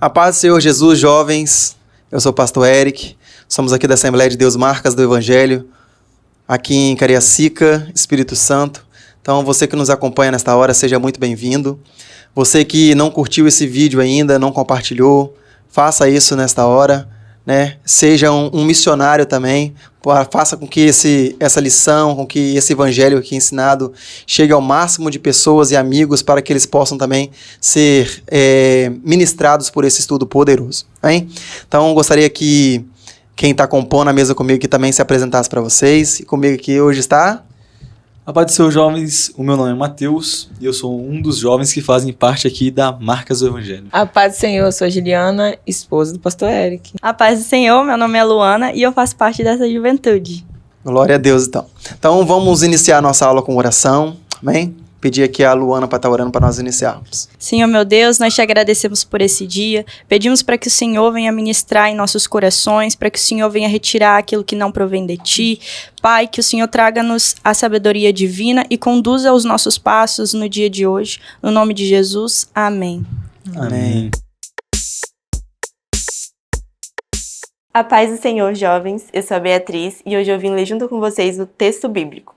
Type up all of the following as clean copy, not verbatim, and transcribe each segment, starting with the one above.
A paz do Senhor Jesus, jovens. Eu sou o pastor Eric. Somos aqui da Assembleia de Deus Marcas do Evangelho, aqui em Cariacica, Espírito Santo. Então, você que nos acompanha nesta hora, seja muito bem-vindo. Você que não curtiu esse vídeo ainda, não compartilhou, faça isso nesta hora, né? Seja um missionário também. Faça com que essa lição, com que esse evangelho aqui ensinado chegue ao máximo de pessoas e amigos para que eles possam também ser ministrados por esse estudo poderoso. Hein? Então, gostaria que quem está compondo a mesa comigo aqui também se apresentasse para vocês. E comigo aqui hoje está... A paz do Senhor, jovens, o meu nome é Matheus e eu sou um dos jovens que fazem parte aqui da Marcas do Evangelho. A paz do Senhor, eu sou a Juliana, esposa do pastor Eric. A paz do Senhor, meu nome é Luana e eu faço parte dessa juventude. Glória a Deus, então. Então vamos iniciar a nossa aula com oração, amém? Pedir aqui a Luana para estar orando para nós iniciarmos. Senhor, meu Deus, nós te agradecemos por esse dia. Pedimos para que o Senhor venha ministrar em nossos corações, para que o Senhor venha retirar aquilo que não provém de ti. Pai, que o Senhor traga-nos a sabedoria divina e conduza os nossos passos no dia de hoje. No nome de Jesus, amém. Amém. A paz do Senhor, jovens. Eu sou a Beatriz e hoje eu vim ler junto com vocês o texto bíblico.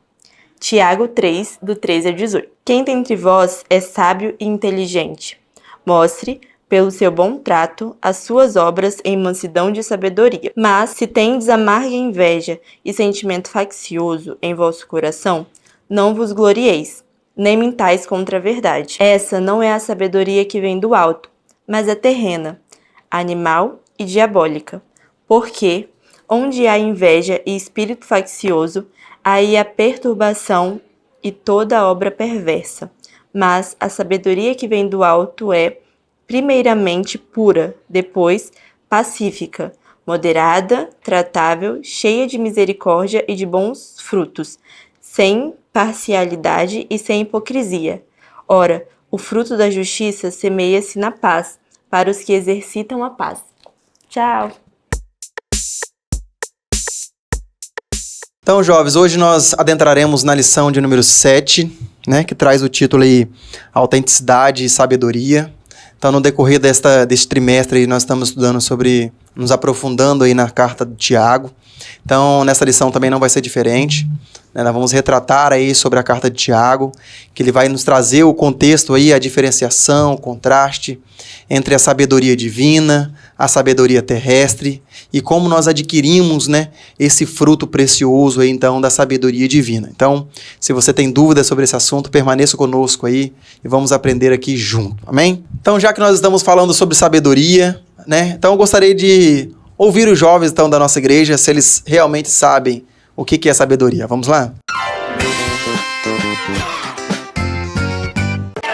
Tiago 3, do 13 ao 18. Quem dentre vós é sábio e inteligente? Mostre, pelo seu bom trato, as suas obras em mansidão de sabedoria. Mas, se tendes amarga inveja e sentimento faccioso em vosso coração, não vos glorieis, nem mintais contra a verdade. Essa não é a sabedoria que vem do alto, mas é terrena, animal e diabólica. Porque, onde há inveja e espírito faccioso, aí a perturbação e toda obra perversa. Mas a sabedoria que vem do alto é, primeiramente, pura, depois, pacífica, moderada, tratável, cheia de misericórdia e de bons frutos, sem parcialidade e sem hipocrisia. Ora, o fruto da justiça semeia-se na paz, para os que exercitam a paz. Tchau! Então, jovens, hoje nós adentraremos na lição de número 7, né, que traz o título aí, Autenticidade e Sabedoria. Então, no decorrer deste trimestre, nós estamos estudando sobre, nos aprofundando aí na carta de Tiago. Então, nessa lição também não vai ser diferente, né? Nós vamos retratar aí sobre a carta de Tiago, que ele vai nos trazer o contexto aí, a diferenciação, o contraste entre a sabedoria divina, a sabedoria terrestre e como nós adquirimos, né, esse fruto precioso aí, então, da sabedoria divina. Então, se você tem dúvidas sobre esse assunto, permaneça conosco aí e vamos aprender aqui junto, amém? Então, já que nós estamos falando sobre sabedoria, né, então eu gostaria de ouvir os jovens, então, da nossa igreja, se eles realmente sabem o que é sabedoria. Vamos lá?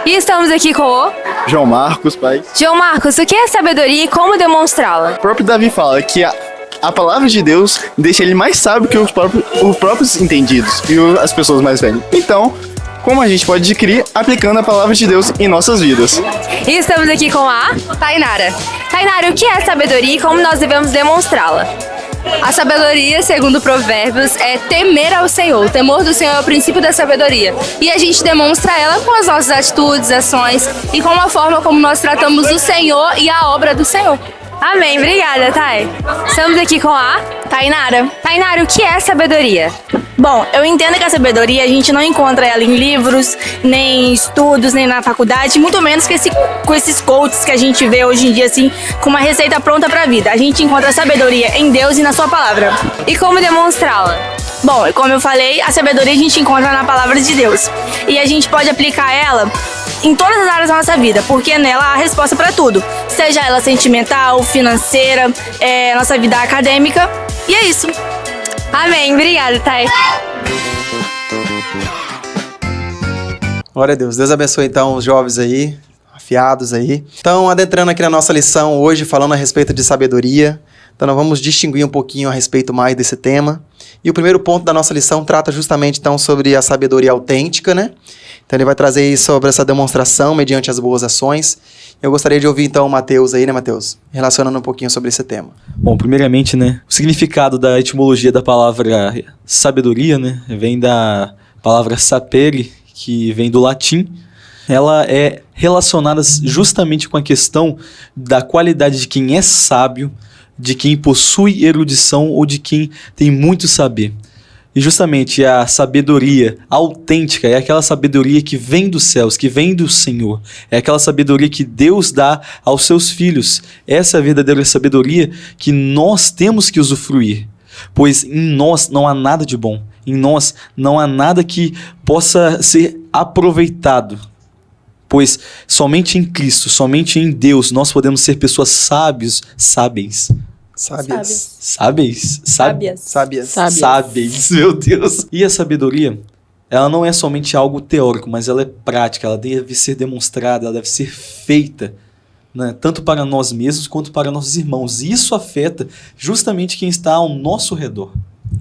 E estamos aqui com o João Marcos, pai. João Marcos. O que é sabedoria e como demonstrá-la? O próprio Davi fala que a palavra de Deus deixa ele mais sábio que os próprios entendidos e as pessoas mais velhas. Então, como a gente pode adquirir aplicando a palavra de Deus em nossas vidas? E estamos aqui com a Tainara. Tainara, o que é sabedoria e como nós devemos demonstrá-la? A sabedoria, segundo Provérbios, é temer ao Senhor. O temor do Senhor é o princípio da sabedoria. E a gente demonstra ela com as nossas atitudes, ações e com a forma como nós tratamos o Senhor e a obra do Senhor. Amém, obrigada, Thay. Estamos aqui com a Tainara. Tainara, o que é sabedoria? Bom, eu entendo que a sabedoria a gente não encontra ela em livros, nem em estudos, nem na faculdade, muito menos com esses coaches que a gente vê hoje em dia, assim, com uma receita pronta pra vida. A gente encontra a sabedoria em Deus e na sua palavra. E como demonstrá-la? Bom, como eu falei, a sabedoria a gente encontra na palavra de Deus. E a gente pode aplicar ela em todas as áreas da nossa vida, porque nela há a resposta para tudo. Seja ela sentimental, financeira, nossa vida acadêmica. E é isso. Amém. Obrigada, Thay. Glória a Deus. Deus abençoe, então, os jovens aí, afiados aí. Então, adentrando aqui na nossa lição hoje, falando a respeito de sabedoria. Então, nós vamos distinguir um pouquinho a respeito mais desse tema. E o primeiro ponto da nossa lição trata justamente, então, sobre a sabedoria autêntica, né? Então, ele vai trazer aí sobre essa demonstração mediante as boas ações. Eu gostaria de ouvir, então, o Matheus aí, né, Matheus? Relacionando um pouquinho sobre esse tema. Bom, primeiramente, né, o significado da etimologia da palavra sabedoria, né, vem da palavra sapere, que vem do latim, ela é relacionada justamente com a questão da qualidade de quem é sábio, de quem possui erudição ou de quem tem muito saber. E justamente a sabedoria autêntica é aquela sabedoria que vem dos céus, que vem do Senhor. É aquela sabedoria que Deus dá aos seus filhos. Essa é a verdadeira sabedoria que nós temos que usufruir. Pois em nós não há nada de bom. Em nós não há nada que possa ser aproveitado. Pois somente em Cristo, somente em Deus, nós podemos ser pessoas sábias. Sábias, meu Deus. E a sabedoria, ela não é somente algo teórico, mas ela é prática, ela deve ser demonstrada, ela deve ser feita, né, tanto para nós mesmos quanto para nossos irmãos. E isso afeta justamente quem está ao nosso redor.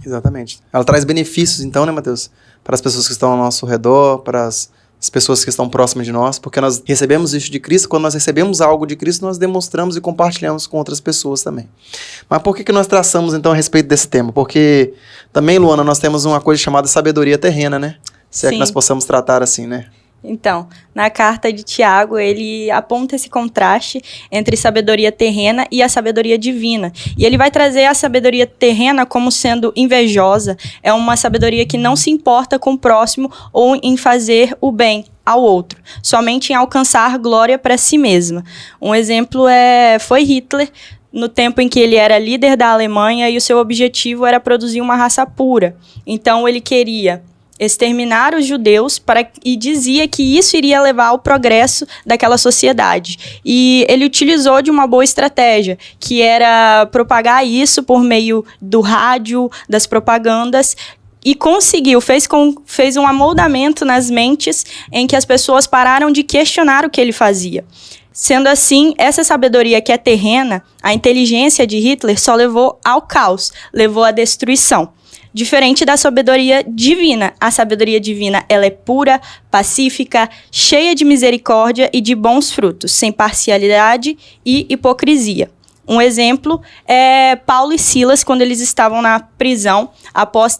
Exatamente. Ela traz benefícios, então, né, Mateus? Para as pessoas que estão ao nosso redor, para as pessoas que estão próximas de nós, porque nós recebemos isso de Cristo. Quando nós recebemos algo de Cristo, nós demonstramos e compartilhamos com outras pessoas também. Mas por que nós traçamos, então, a respeito desse tema? Porque também, Luana, nós temos uma coisa chamada sabedoria terrena, né? Se é que nós possamos tratar assim, né? Então, na carta de Tiago, ele aponta esse contraste entre sabedoria terrena e a sabedoria divina. E ele vai trazer a sabedoria terrena como sendo invejosa, é uma sabedoria que não se importa com o próximo ou em fazer o bem ao outro, somente em alcançar glória para si mesma. Um exemplo foi Hitler, no tempo em que ele era líder da Alemanha e o seu objetivo era produzir uma raça pura. Então, ele queria exterminar os judeus e dizia que isso iria levar ao progresso daquela sociedade. E ele utilizou de uma boa estratégia, que era propagar isso por meio do rádio, das propagandas, e conseguiu, fez um amoldamento nas mentes em que as pessoas pararam de questionar o que ele fazia. Sendo assim, essa sabedoria que é terrena, a inteligência de Hitler só levou ao caos, levou à destruição. Diferente da sabedoria divina. A sabedoria divina, ela é pura, pacífica, cheia de misericórdia e de bons frutos, sem parcialidade e hipocrisia. Um exemplo é Paulo e Silas, quando eles estavam na prisão, após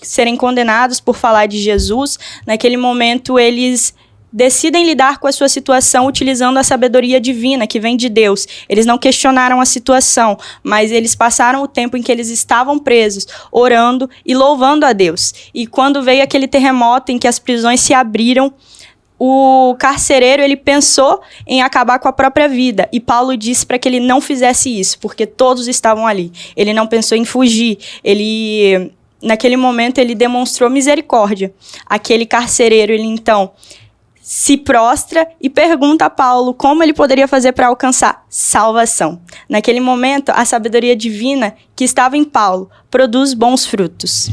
serem condenados por falar de Jesus. Naquele momento, eles decidem lidar com a sua situação utilizando a sabedoria divina que vem de Deus. Eles não questionaram a situação, mas eles passaram o tempo em que eles estavam presos, orando e louvando a Deus. E quando veio aquele terremoto em que as prisões se abriram, o carcereiro, ele pensou em acabar com a própria vida. E Paulo disse para que ele não fizesse isso, porque todos estavam ali. Ele não pensou em fugir. Naquele momento, ele demonstrou misericórdia. Aquele carcereiro, ele então se prostra e pergunta a Paulo como ele poderia fazer para alcançar salvação. Naquele momento, a sabedoria divina que estava em Paulo produz bons frutos.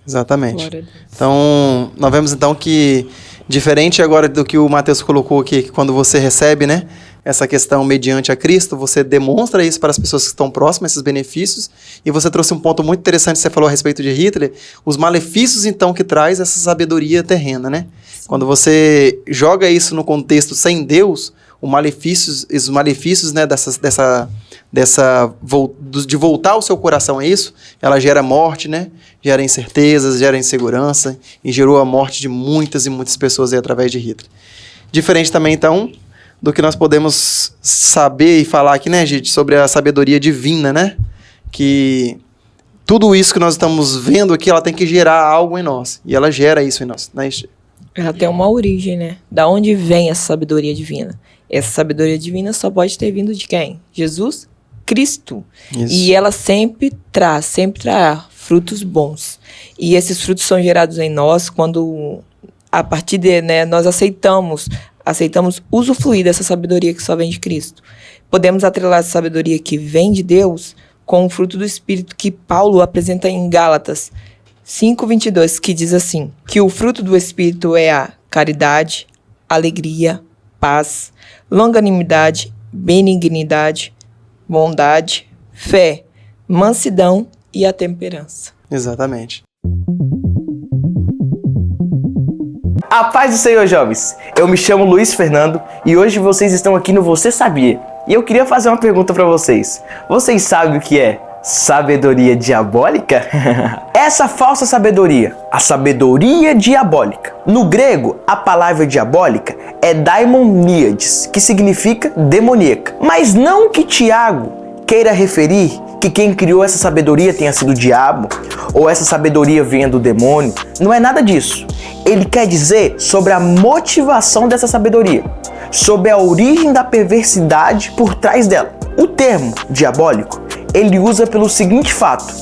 Exatamente. Então, nós vemos então que, diferente agora do que o Mateus colocou aqui, que quando você recebe, né, essa questão mediante a Cristo, você demonstra isso para as pessoas que estão próximas, esses benefícios, e você trouxe um ponto muito interessante, você falou a respeito de Hitler, os malefícios então que traz essa sabedoria terrena, né? Sim. Quando você joga isso no contexto sem Deus, os malefícios, né, de voltar ao seu coração a isso, ela gera morte, né? Gera incertezas, gera insegurança, e gerou a morte de muitas e muitas pessoas aí através de Hitler. Diferente também, então, do que nós podemos saber e falar aqui, né, gente, sobre a sabedoria divina, né? Que tudo isso que nós estamos vendo aqui, ela tem que gerar algo em nós. E ela gera isso em nós, né? Ela tem uma origem, né? Da onde vem essa sabedoria divina? Essa sabedoria divina só pode ter vindo de quem? Jesus Cristo. Isso. E ela sempre trará frutos bons. E esses frutos são gerados em nós quando, a partir de, né, nós aceitamos usufruir dessa sabedoria que só vem de Cristo. Podemos atrelar essa sabedoria que vem de Deus com o fruto do Espírito que Paulo apresenta em Gálatas 5:22, que diz assim, que o fruto do Espírito é a caridade, alegria, paz, longanimidade, benignidade, bondade, fé, mansidão e a temperança. Exatamente. A paz do Senhor, jovens! Eu me chamo Luiz Fernando e hoje vocês estão aqui no Você Sabia? E eu queria fazer uma pergunta para vocês. Vocês sabem o que é Sabedoria diabólica? Essa falsa sabedoria, a sabedoria diabólica. No grego, a palavra diabólica é daimoniades, que significa demoníaca. Mas não que Tiago queira referir que quem criou essa sabedoria tenha sido o diabo, ou essa sabedoria venha do demônio. Não é nada disso. Ele quer dizer sobre a motivação dessa sabedoria, sobre a origem da perversidade por trás dela. O termo diabólico, ele usa pelo seguinte fato: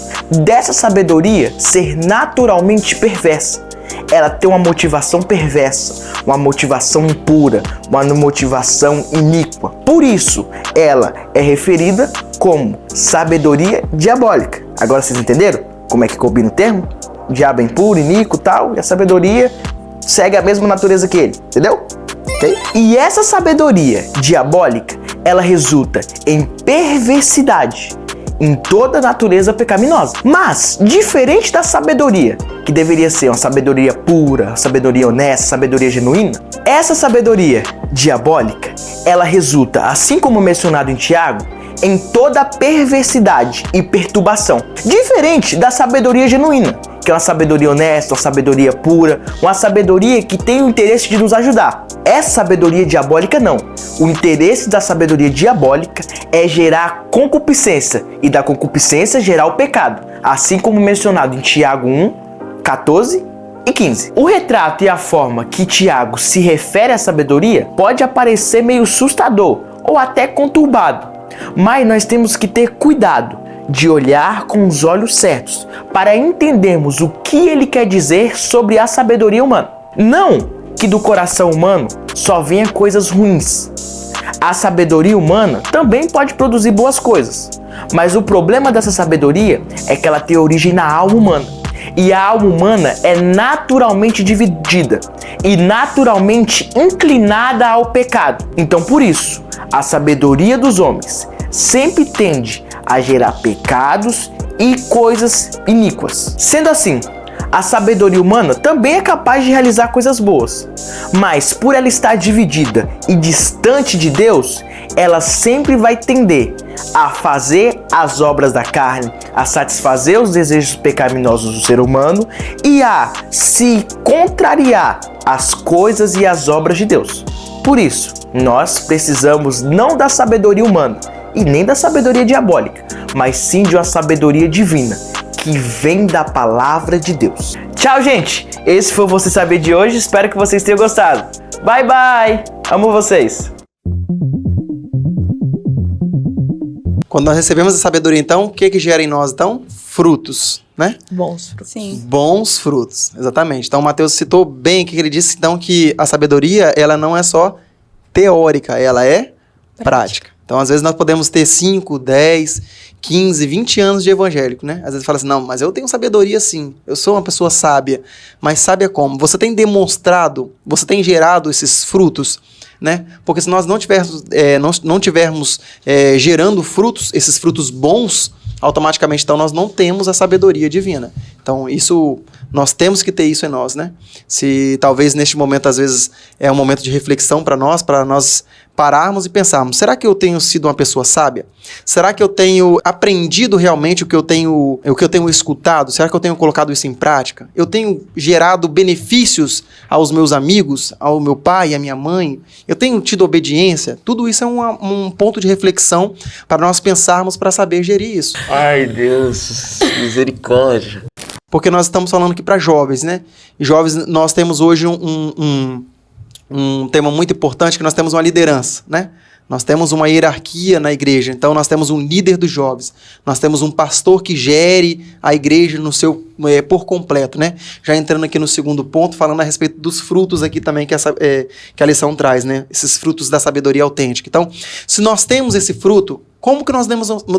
dessa sabedoria ser naturalmente perversa. Ela tem uma motivação perversa, uma motivação impura, uma motivação iníqua. Por isso, ela é referida como sabedoria diabólica. Agora vocês entenderam como é que combina o termo? O diabo é impuro, iníquo e tal, e a sabedoria segue a mesma natureza que ele, entendeu? Okay? E essa sabedoria diabólica, ela resulta em perversidade, em toda a natureza pecaminosa. Mas, diferente da sabedoria, que deveria ser uma sabedoria pura, uma sabedoria honesta, sabedoria genuína, essa sabedoria diabólica, ela resulta, assim como mencionado em Tiago, em toda a perversidade e perturbação. Diferente da sabedoria genuína, que é uma sabedoria honesta, uma sabedoria pura, uma sabedoria que tem o interesse de nos ajudar. Essa sabedoria diabólica não. O interesse da sabedoria diabólica é gerar concupiscência, e da concupiscência gerar o pecado, assim como mencionado em Tiago 1, 14 e 15. O retrato e a forma que Tiago se refere à sabedoria pode parecer meio assustador ou até conturbado, mas nós temos que ter cuidado de olhar com os olhos certos para entendermos o que ele quer dizer sobre a sabedoria humana. Não que do coração humano só venha coisas ruins. A sabedoria humana também pode produzir boas coisas, mas o problema dessa sabedoria é que ela tem origem na alma humana. E a alma humana é naturalmente dividida e naturalmente inclinada ao pecado. Então, por isso, a sabedoria dos homens sempre tende a gerar pecados e coisas iníquas. Sendo assim, a sabedoria humana também é capaz de realizar coisas boas, mas por ela estar dividida e distante de Deus, ela sempre vai tender a fazer as obras da carne, a satisfazer os desejos pecaminosos do ser humano e a se contrariar às coisas e às obras de Deus. Por isso, nós precisamos não da sabedoria humana e nem da sabedoria diabólica, mas sim de uma sabedoria divina, que vem da palavra de Deus. Tchau, gente! Esse foi o Você Saber de hoje, espero que vocês tenham gostado. Bye, bye! Amo vocês! Quando nós recebemos a sabedoria, então, o que gera em nós, então? Frutos, né? Bons frutos. Sim. Bons frutos, exatamente. Então, o Mateus citou bem que ele disse, então, que a sabedoria, ela não é só teórica, ela é prática. Então, às vezes, nós podemos ter 5, 10, 15, 20 anos de evangélico, né? Às vezes fala assim, não, mas eu tenho sabedoria sim, eu sou uma pessoa sábia. Mas sábia como? Você tem demonstrado, você tem gerado esses frutos, né? Porque se nós não tivermos gerando frutos, esses frutos bons, automaticamente, então, nós não temos a sabedoria divina. Então, isso, nós temos que ter isso em nós, né? Se talvez neste momento, às vezes, é um momento de reflexão para nós pararmos e pensarmos, será que eu tenho sido uma pessoa sábia? Será que eu tenho aprendido realmente o que eu tenho escutado? Será que eu tenho colocado isso em prática? Eu tenho gerado benefícios aos meus amigos, ao meu pai, à minha mãe? Eu tenho tido obediência? Tudo isso é um ponto de reflexão para nós pensarmos para saber gerir isso. Ai, Deus, misericórdia. Porque nós estamos falando aqui para jovens, né? E jovens, nós temos hoje um tema muito importante, que nós temos uma liderança, né? Nós temos uma hierarquia na igreja, então nós temos um líder dos jovens, nós temos um pastor que gere a igreja no seu por completo, né? Já entrando aqui no segundo ponto, falando a respeito dos frutos aqui também que a lição traz, né? Esses frutos da sabedoria autêntica. Então, se nós temos esse fruto, como que nós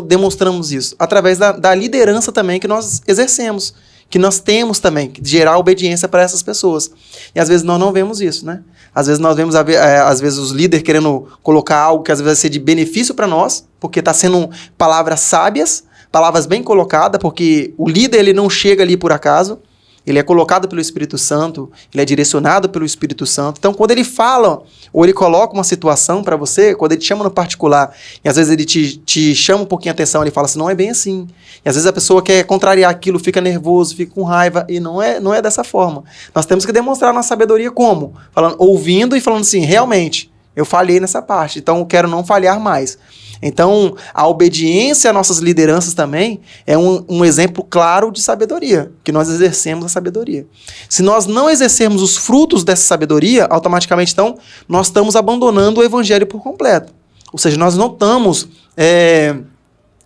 demonstramos isso? Através da liderança também que nós exercemos, que nós temos também, que gerar obediência para essas pessoas. E às vezes nós não vemos isso, né? Às vezes nós vemos, às vezes, os líderes querendo colocar algo que às vezes vai ser de benefício para nós, porque está sendo palavras sábias, palavras bem colocadas, porque o líder ele não chega ali por acaso, ele é colocado pelo Espírito Santo, ele é direcionado pelo Espírito Santo. Então, quando ele fala, ou ele coloca uma situação para você, quando ele te chama no particular, e às vezes ele te chama um pouquinho a atenção, ele fala assim, não é bem assim. E às vezes a pessoa quer contrariar aquilo, fica nervoso, fica com raiva, e não é dessa forma. Nós temos que demonstrar nossa sabedoria como? Falando, ouvindo e falando assim, realmente, eu falhei nessa parte, então eu quero não falhar mais. Então, a obediência às nossas lideranças também é um exemplo claro de sabedoria, que nós exercemos a sabedoria. Se nós não exercermos os frutos dessa sabedoria, automaticamente, então, nós estamos abandonando o evangelho por completo. Ou seja, nós não estamos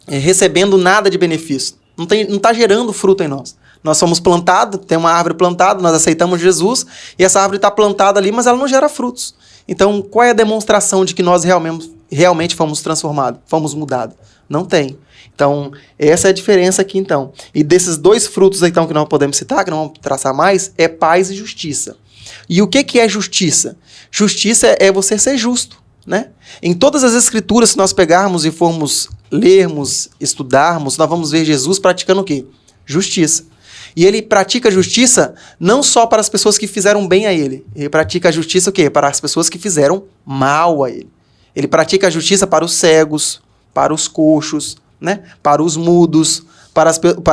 recebendo nada de benefício. Não está gerando fruto em nós. Nós somos plantados, tem uma árvore plantada, nós aceitamos Jesus, e essa árvore está plantada ali, mas ela não gera frutos. Então, qual é a demonstração de que nós realmente fomos transformados, fomos mudados? Não tem. Então, essa é a diferença aqui, então. E desses dois frutos, então, que nós podemos citar, que não vamos traçar mais, é paz e justiça. E o que é justiça? Justiça é você ser justo, né? Em todas as escrituras, se nós pegarmos e formos lermos, estudarmos, nós vamos ver Jesus praticando o quê? Justiça. E ele pratica justiça não só para as pessoas que fizeram bem a ele. Ele pratica a justiça o quê? Para as pessoas que fizeram mal a ele. Ele pratica a justiça para os cegos, para os coxos, né? Para os mudos, para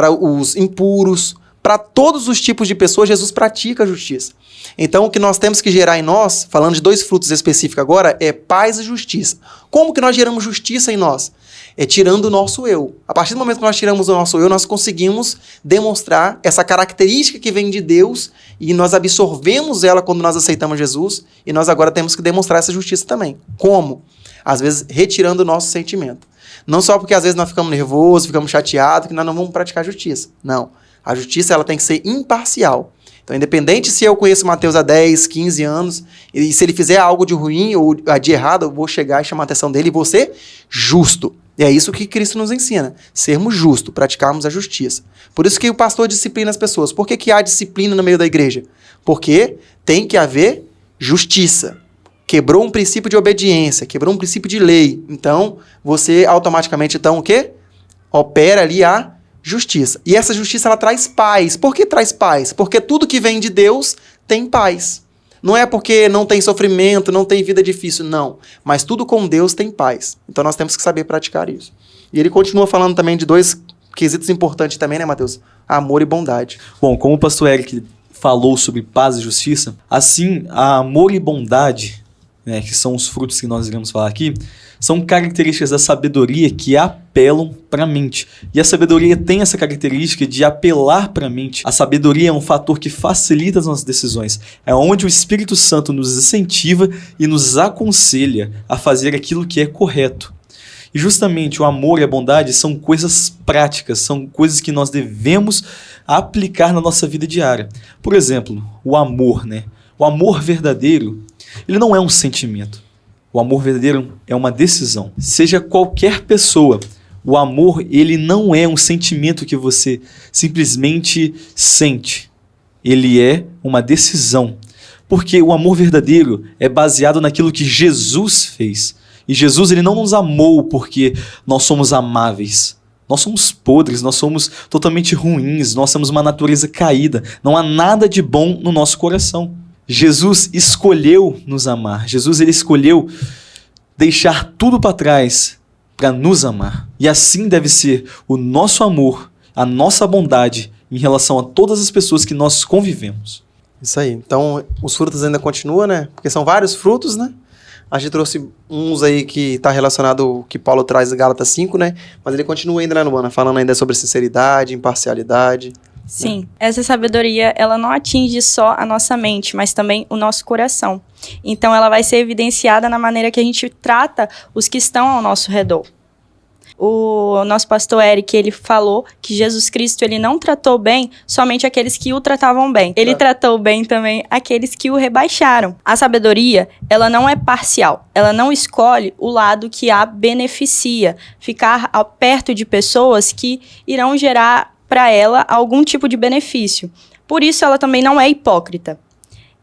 os impuros, para todos os tipos de pessoas, Jesus pratica a justiça. Então, o que nós temos que gerar em nós, falando de dois frutos específicos agora, é paz e justiça. Como que nós geramos justiça em nós? É tirando o nosso eu. A partir do momento que nós tiramos o nosso eu, nós conseguimos demonstrar essa característica que vem de Deus e nós absorvemos ela quando nós aceitamos Jesus e nós agora temos que demonstrar essa justiça também. Como? Às vezes, retirando o nosso sentimento. Não só porque às vezes nós ficamos nervosos, ficamos chateados, que nós não vamos praticar justiça. Não. A justiça ela tem que ser imparcial. Então, independente se eu conheço Mateus há 10, 15 anos, e se ele fizer algo de ruim ou de errado, eu vou chegar e chamar a atenção dele e vou ser justo. E é isso que Cristo nos ensina, sermos justos, praticarmos a justiça. Por isso que o pastor disciplina as pessoas. Por que há disciplina no meio da igreja? Porque tem que haver justiça. Quebrou um princípio de obediência, quebrou um princípio de lei. Então, você automaticamente, então, o quê? Opera ali a justiça. E essa justiça, ela traz paz. Por que traz paz? Porque tudo que vem de Deus tem paz. Não é porque não tem sofrimento, não tem vida difícil, não. Mas tudo com Deus tem paz. Então nós temos que saber praticar isso. E ele continua falando também de dois quesitos importantes também, né, Mateus? Amor e bondade. Bom, como o pastor Eric falou sobre paz e justiça, assim, amor e bondade, né, que são os frutos que nós iremos falar aqui, são características da sabedoria que apelam para a mente. E a sabedoria tem essa característica de apelar para a mente. A sabedoria é um fator que facilita as nossas decisões. É onde o Espírito Santo nos incentiva e nos aconselha a fazer aquilo que é correto. E justamente o amor e a bondade são coisas práticas, são coisas que nós devemos aplicar na nossa vida diária. Por exemplo, o amor, né? O amor verdadeiro, ele não é um sentimento. O amor verdadeiro é uma decisão. Seja qualquer pessoa, o amor, ele não é um sentimento que você simplesmente sente. Ele é uma decisão. Porque o amor verdadeiro é baseado naquilo que Jesus fez. E Jesus, ele não nos amou porque nós somos amáveis. Nós somos podres, nós somos totalmente ruins, nós temos uma natureza caída. Não há nada de bom no nosso coração. Jesus escolheu nos amar. Jesus, ele escolheu deixar tudo para trás para nos amar. E assim deve ser o nosso amor, a nossa bondade em relação a todas as pessoas que nós convivemos. Isso aí. Então, os frutos ainda continuam, né? Porque são vários frutos, né? A gente trouxe uns aí que está relacionado ao que Paulo traz em Gálatas 5, né? Mas ele continua ainda, né, Luana? Falando ainda sobre sinceridade, imparcialidade. Sim, essa sabedoria, ela não atinge só a nossa mente, mas também o nosso coração. Então, ela vai ser evidenciada na maneira que a gente trata os que estão ao nosso redor. O nosso pastor Eric, ele falou que Jesus Cristo, ele não tratou bem somente aqueles que o tratavam bem. Ele tratou bem também aqueles que o rebaixaram. A sabedoria, ela não é parcial. Ela não escolhe o lado que a beneficia. Ficar perto de pessoas que irão gerar para ela algum tipo de benefício. Por isso, ela também não é hipócrita.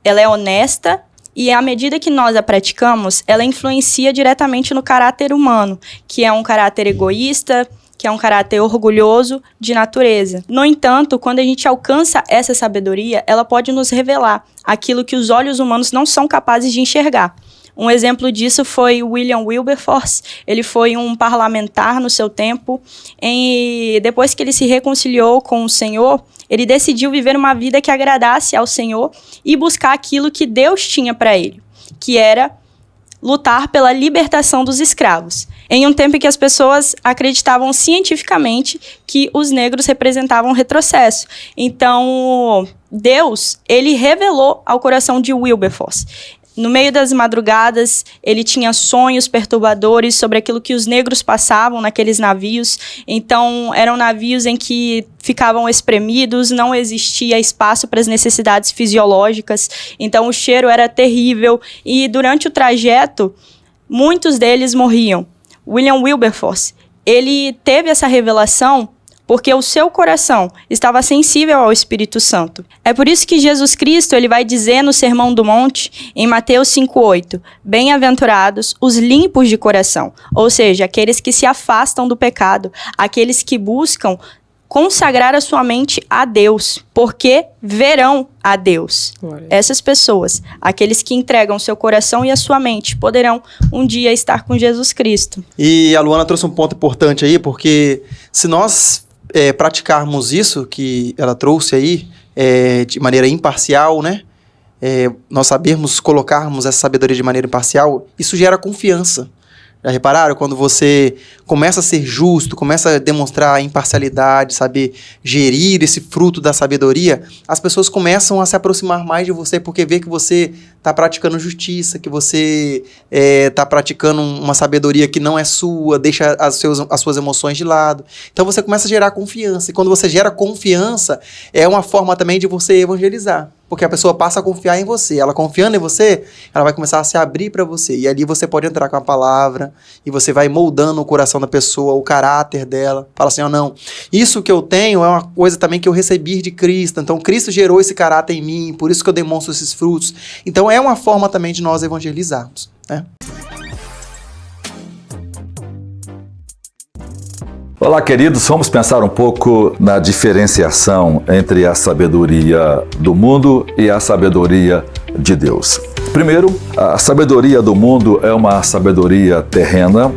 Ela é honesta e, à medida que nós a praticamos, ela influencia diretamente no caráter humano, que é um caráter egoísta, que é um caráter orgulhoso de natureza. No entanto, quando a gente alcança essa sabedoria, ela pode nos revelar aquilo que os olhos humanos não são capazes de enxergar. Um exemplo disso foi William Wilberforce. Ele foi um parlamentar no seu tempo e depois que ele se reconciliou com o Senhor, ele decidiu viver uma vida que agradasse ao Senhor e buscar aquilo que Deus tinha para ele, que era lutar pela libertação dos escravos. Em um tempo em que as pessoas acreditavam cientificamente que os negros representavam retrocesso. Então, Deus, ele revelou ao coração de Wilberforce. No meio das madrugadas, ele tinha sonhos perturbadores sobre aquilo que os negros passavam naqueles navios. Então, eram navios em que ficavam espremidos, não existia espaço para as necessidades fisiológicas. Então, o cheiro era terrível e durante o trajeto, muitos deles morriam. William Wilberforce, ele teve essa revelação porque o seu coração estava sensível ao Espírito Santo. É por isso que Jesus Cristo ele vai dizer no Sermão do Monte, em Mateus 5,8, bem-aventurados os limpos de coração, ou seja, aqueles que se afastam do pecado, aqueles que buscam consagrar a sua mente a Deus, porque verão a Deus. Essas pessoas, aqueles que entregam seu coração e a sua mente, poderão um dia estar com Jesus Cristo. E a Luana trouxe um ponto importante aí, porque se nós praticarmos isso que ela trouxe aí, de maneira imparcial, né? Nós sabermos colocarmos essa sabedoria de maneira imparcial, isso gera confiança. Já repararam? Quando você começa a ser justo, começa a demonstrar imparcialidade, saber gerir esse fruto da sabedoria, as pessoas começam a se aproximar mais de você porque vê que você está praticando justiça, que você está praticando uma sabedoria que não é sua, deixa as suas emoções de lado. Então você começa a gerar confiança. E quando você gera confiança, é uma forma também de você evangelizar. Porque a pessoa passa a confiar em você. Ela confiando em você, ela vai começar a se abrir para você. E ali você pode entrar com a palavra e você vai moldando o coração da pessoa, o caráter dela. Fala assim, não, isso que eu tenho é uma coisa também que eu recebi de Cristo. Então Cristo gerou esse caráter em mim, por isso que eu demonstro esses frutos. Então é uma forma também de nós evangelizarmos, né? Olá, queridos, vamos pensar um pouco na diferenciação entre a sabedoria do mundo e a sabedoria de Deus. Primeiro, a sabedoria do mundo é uma sabedoria terrena,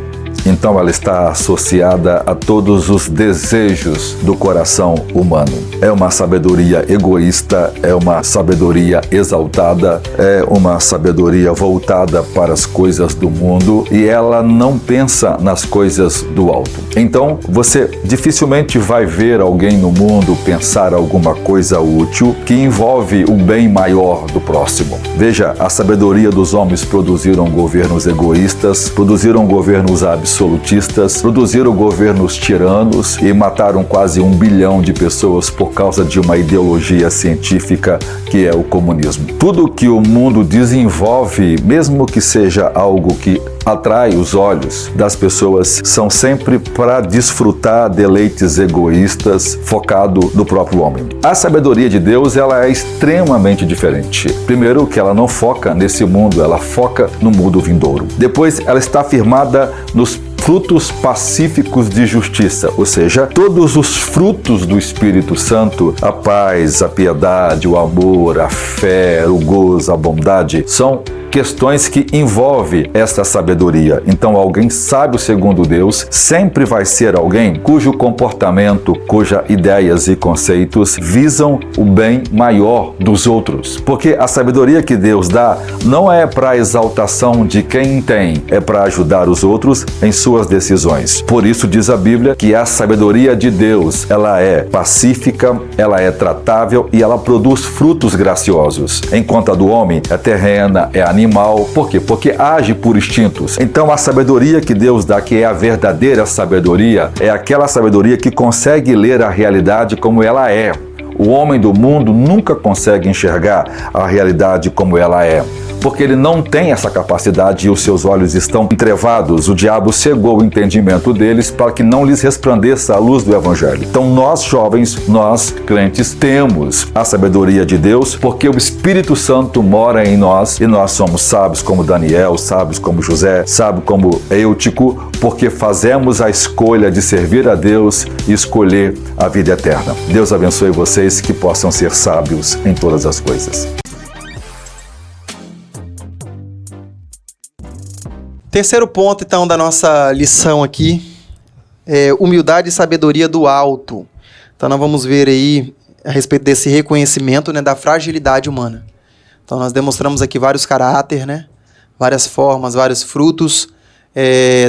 então ela está associada a todos os desejos do coração humano. É uma sabedoria egoísta, é uma sabedoria exaltada, é uma sabedoria voltada para as coisas do mundo e ela não pensa nas coisas do alto. Então, você dificilmente vai ver alguém no mundo pensar alguma coisa útil que envolve o bem maior do próximo. Veja, a sabedoria dos homens produziram governos egoístas, produziram governos absolutistas, produziram governos tiranos e mataram quase 1 bilhão de pessoas por causa de uma ideologia científica que é o comunismo. Tudo que o mundo desenvolve, mesmo que seja algo que atrai os olhos das pessoas, são sempre para desfrutar deleites egoístas focado no próprio homem. A sabedoria de Deus, ela é extremamente diferente. Primeiro, que ela não foca nesse mundo, ela foca no mundo vindouro. Depois, ela está firmada nos frutos pacíficos de justiça, ou seja, todos os frutos do Espírito Santo, a paz, a piedade, o amor, a fé, o gozo, a bondade, são questões que envolvem esta sabedoria. Então, alguém sábio segundo Deus sempre vai ser alguém cujo comportamento, cujas ideias e conceitos visam o bem maior dos outros. Porque a sabedoria que Deus dá não é para a exaltação de quem tem, é para ajudar os outros em suas decisões. Por isso diz a Bíblia que a sabedoria de Deus, ela é pacífica, ela é tratável e ela produz frutos graciosos. Enquanto a do homem é terrena, é animal. Por quê? Porque age por instintos. Então a sabedoria que Deus dá, que é a verdadeira sabedoria, é aquela sabedoria que consegue ler a realidade como ela é. O homem do mundo nunca consegue enxergar a realidade como ela é. porque ele não tem essa capacidade e os seus olhos estão entrevados. O diabo cegou o entendimento deles para que não lhes resplandeça a luz do Evangelho. Então nós jovens, nós crentes, temos a sabedoria de Deus, porque o Espírito Santo mora em nós e nós somos sábios como Daniel, sábios como José, sábios como Eutico, porque fazemos a escolha de servir a Deus e escolher a vida eterna. Deus abençoe vocês, que possam ser sábios em todas as coisas. Terceiro ponto, então, da nossa lição aqui é humildade e sabedoria do alto. Então, nós vamos ver aí a respeito desse reconhecimento, né, da fragilidade humana. Então, nós demonstramos aqui vários caráter, né, várias formas, vários frutos,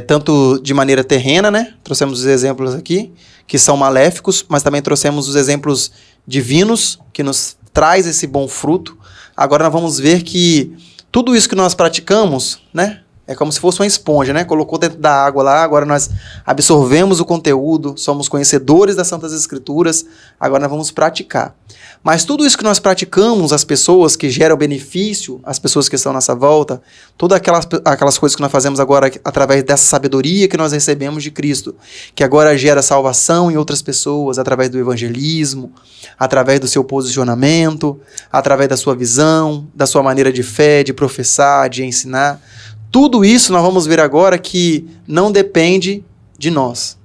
tanto de maneira terrena, né, trouxemos os exemplos aqui, que são maléficos, mas também trouxemos os exemplos divinos, que nos traz esse bom fruto. Agora nós vamos ver que tudo isso que nós praticamos, né, é como se fosse uma esponja, né? Colocou dentro da água lá, agora nós absorvemos o conteúdo, somos conhecedores das Santas Escrituras, agora nós vamos praticar. Mas tudo isso que nós praticamos, as pessoas que geram benefício, as pessoas que estão à nossa volta, todas aquelas coisas que nós fazemos agora através dessa sabedoria que nós recebemos de Cristo, que agora gera salvação em outras pessoas, através do evangelismo, através do seu posicionamento, através da sua visão, da sua maneira de fé, de professar, de ensinar. Tudo isso nós vamos ver agora que não depende de nós.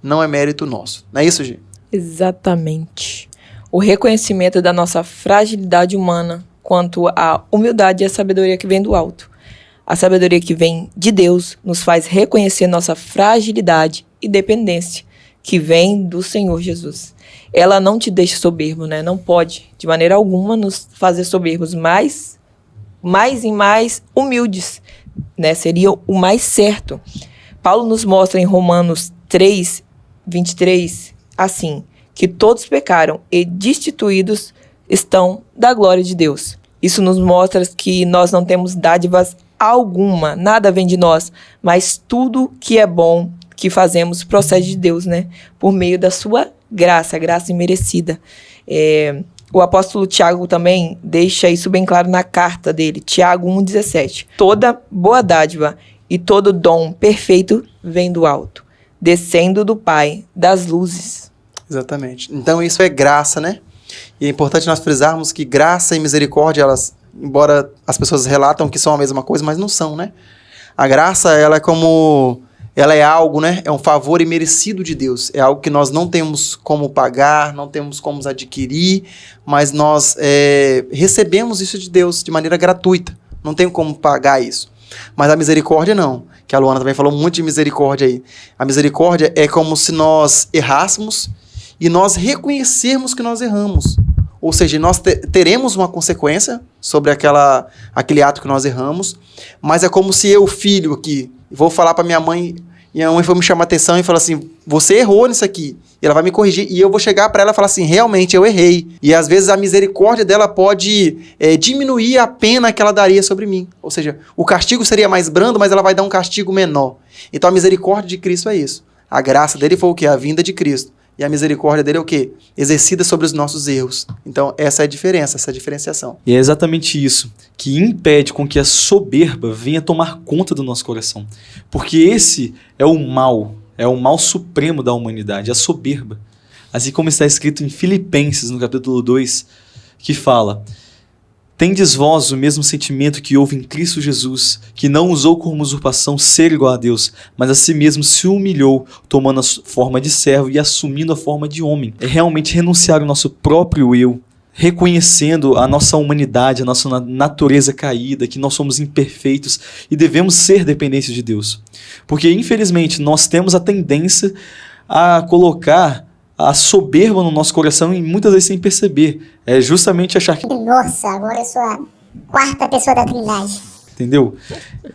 Não é mérito nosso. Não é isso, Gi? Exatamente. O reconhecimento da nossa fragilidade humana quanto à humildade e à sabedoria que vem do alto. A sabedoria que vem de Deus nos faz reconhecer nossa fragilidade e dependência que vem do Senhor Jesus. Ela não te deixa soberbo, né? Não pode, de maneira alguma, nos fazer soberbos, mais e mais humildes, né? Seria o mais certo. Paulo nos mostra em Romanos 3, 23, assim, que todos pecaram e destituídos estão da glória de Deus. Isso nos mostra que nós não temos dádivas alguma, nada vem de nós, mas tudo que é bom que fazemos procede de Deus, né? Por meio da sua graça, graça imerecida. O apóstolo Tiago também deixa isso bem claro na carta dele, Tiago 1,17. Toda boa dádiva e todo dom perfeito vem do alto, descendo do Pai das luzes. Exatamente. Então isso é graça, né? E é importante nós frisarmos que graça e misericórdia, elas, embora as pessoas relatam que são a mesma coisa, mas não são, né? A graça, ela é algo, né? É um favor imerecido de Deus. É algo que nós não temos como pagar, não temos como adquirir, mas nós recebemos isso de Deus de maneira gratuita. Não tem como pagar isso. Mas a misericórdia não, que a Luana também falou muito de misericórdia aí. A misericórdia é como se nós errássemos e nós reconhecermos que nós erramos. Ou seja, nós teremos uma consequência sobre aquele ato que nós erramos, mas é como se eu, filho aqui, vou falar para minha mãe, e a mãe foi me chamar a atenção e falar assim, você errou nisso aqui. E ela vai me corrigir, e eu vou chegar para ela e falar assim, realmente eu errei. E às vezes a misericórdia dela pode diminuir a pena que ela daria sobre mim. Ou seja, o castigo seria mais brando, mas ela vai dar um castigo menor. Então a misericórdia de Cristo é isso. A graça dele foi o quê? A vinda de Cristo. E a misericórdia dele é o quê? Exercida sobre os nossos erros. Então, essa é a diferença, essa é a diferenciação. E é exatamente isso que impede com que a soberba venha tomar conta do nosso coração. Porque esse é o mal supremo da humanidade, a soberba. Assim como está escrito em Filipenses, no capítulo 2, que fala: tendes vós o mesmo sentimento que houve em Cristo Jesus, que não usou como usurpação ser igual a Deus, mas a si mesmo se humilhou, tomando a forma de servo e assumindo a forma de homem. É realmente renunciar ao nosso próprio eu, reconhecendo a nossa humanidade, a nossa natureza caída, que nós somos imperfeitos e devemos ser dependentes de Deus. Porque, infelizmente, nós temos a tendência a colocar a soberba no nosso coração e muitas vezes sem perceber. É justamente achar que... Nossa, agora eu sou a quarta pessoa da Trindade. Entendeu?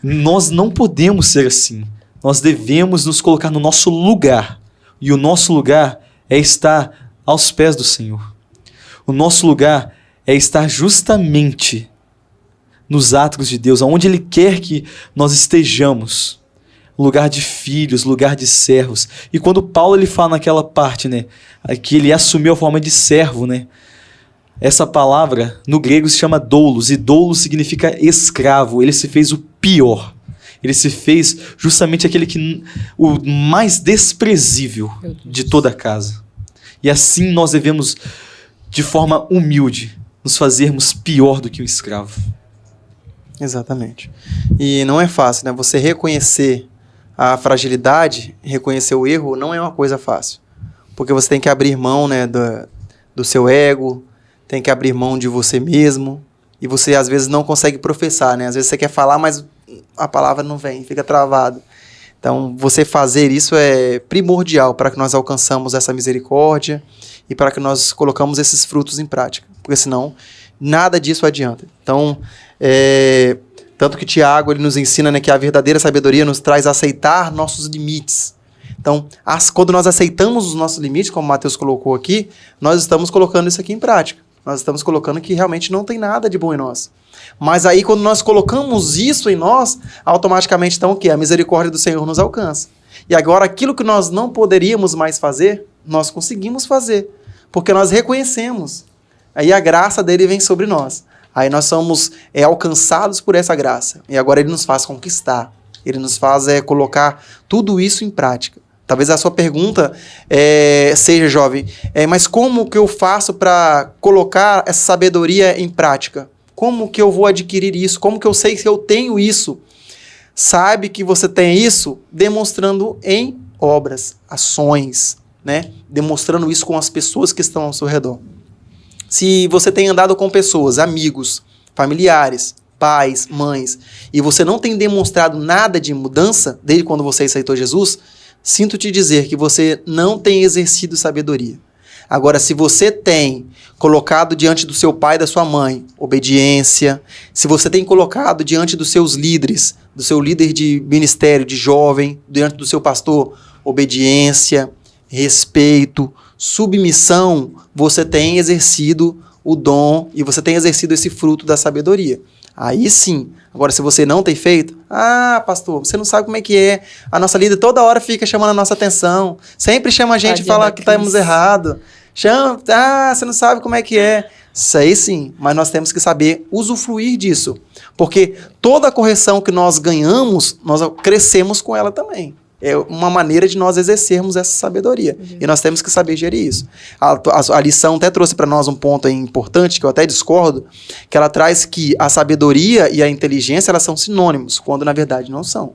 Nós não podemos ser assim. Nós devemos nos colocar no nosso lugar. E o nosso lugar é estar aos pés do Senhor. O nosso lugar é estar justamente nos atos de Deus, aonde Ele quer que nós estejamos. Lugar de filhos, lugar de servos. E quando Paulo ele fala naquela parte, né, que ele assumiu a forma de servo, né, Essa palavra no grego se chama doulos, e doulos significa escravo. Ele se fez o pior. Ele se fez justamente o mais desprezível de toda a casa. E assim nós devemos, de forma humilde, nos fazermos pior do que um escravo. Exatamente. E não é fácil, né? Você reconhecer a fragilidade, reconhecer o erro, não é uma coisa fácil. Porque você tem que abrir mão, né, do seu ego, tem que abrir mão de você mesmo, e você às vezes não consegue professar, né? Às vezes você quer falar, mas a palavra não vem, fica travado. Então, você fazer isso é primordial para que nós alcançamos essa misericórdia e para que nós colocamos esses frutos em prática. Porque senão, nada disso adianta. Então, tanto que Tiago ele nos ensina, né, que a verdadeira sabedoria nos traz a aceitar nossos limites. Então, quando nós aceitamos os nossos limites, como o Mateus colocou aqui, nós estamos colocando isso aqui em prática. Nós estamos colocando que realmente não tem nada de bom em nós. Mas aí, quando nós colocamos isso em nós, automaticamente, então, o quê? A misericórdia do Senhor nos alcança. E agora, aquilo que nós não poderíamos mais fazer, nós conseguimos fazer. Porque nós reconhecemos. Aí a graça dele vem sobre nós. Aí nós somos alcançados por essa graça. E agora ele nos faz conquistar. Ele nos faz colocar tudo isso em prática. Talvez a sua pergunta seja, jovem, mas como que eu faço para colocar essa sabedoria em prática? Como que eu vou adquirir isso? Como que eu sei se eu tenho isso? Sabe que você tem isso demonstrando em obras, ações, né? Demonstrando isso com as pessoas que estão ao seu redor. Se você tem andado com pessoas, amigos, familiares, pais, mães, e você não tem demonstrado nada de mudança desde quando você aceitou Jesus, sinto te dizer que você não tem exercido sabedoria. Agora, se você tem colocado diante do seu pai e da sua mãe obediência, se você tem colocado diante dos seus líderes, do seu líder de ministério, de jovem, diante do seu pastor, obediência, respeito, submissão, você tem exercido o dom e você tem exercido esse fruto da sabedoria. Aí sim. Agora, se você não tem feito, pastor, você não sabe como é que é. A nossa líder toda hora fica chamando a nossa atenção. Sempre chama a gente e fala que estamos errados. Chama, você não sabe como é que é. Sei sim, mas nós temos que saber usufruir disso. Porque toda correção que nós ganhamos, nós crescemos com ela também. É uma maneira de nós exercermos essa sabedoria. E nós temos que saber gerir isso. A lição até trouxe para nós um ponto aí importante, que eu até discordo, que ela traz que a sabedoria e a inteligência elas são sinônimos, quando na verdade não são.